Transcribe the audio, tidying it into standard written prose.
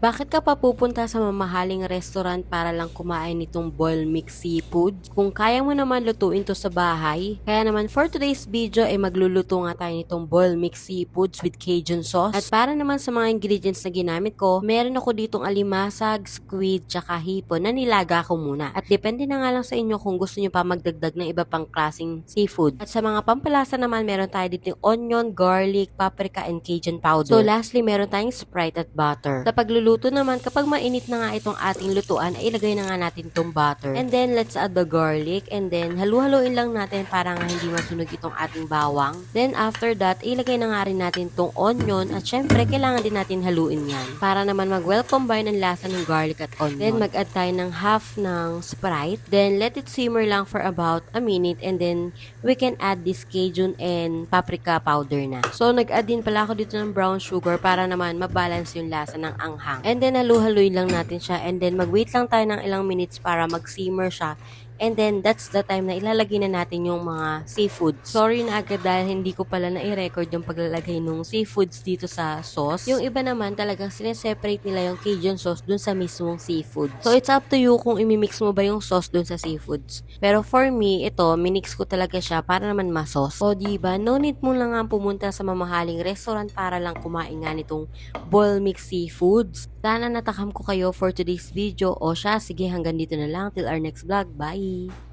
Bakit ka pa pupunta sa mamahaling restaurant para lang kumain nitong boil mix seafood? Kung kaya mo naman lutuin to sa bahay. Kaya naman for today's video ay magluluto nga tayo nitong boil mix seafoods with Cajun sauce. At para naman sa mga ingredients na ginamit ko, meron ako ditong alimasag, squid, tsaka hipon na nilaga ko muna. At depende na nga lang sa inyo kung gusto nyo pa magdagdag ng iba pang klaseng seafood. At sa mga pampalasa naman, meron tayo ditong onion, garlic, paprika, and Cajun powder. So lastly, meron tayong Sprite at butter. Sa pagluluto naman, kapag mainit na nga itong ating lutuan, ay ilagay na nga natin itong butter. And then, let's add the garlic. And then, halu-haluin lang natin para nga hindi masunog itong ating bawang. Then, after that, ilagay na nga rin natin itong onion. At syempre, kailangan din natin haluin yan. Para naman mag-well combine ang lasa ng garlic at onion. Then, mag-add tayo ng half ng Sprite. Then, let it simmer lang for about a minute. And then, we can add this Cajun and paprika powder na. So, nag-add din pala ako dito ng brown sugar para naman mabalance yung lasa ng anghang. And then, halu-haluin lang natin siya. And then, mag-wait lang tayo ng ilang minutes para mag-simmer siya. And then, that's the time na ilalagay na natin yung mga seafood. Sorry na agad dahil hindi ko pala na-record yung paglalagay ng seafoods dito sa sauce. Yung iba naman talagang sineseparate nila yung Cajun sauce dun sa mismong seafood. So, it's up to you kung imimix mo ba yung sauce dun sa seafoods. Pero for me, ito, minix ko talaga siya para naman ma-sauce. O, diba? No need mo lang nga pumunta sa mamahaling restaurant para lang kumain nga nitong boil mix seafoods. Sana natakam ko kayo for today's video. O siya, sige hanggang dito na lang. Till our next vlog. Bye!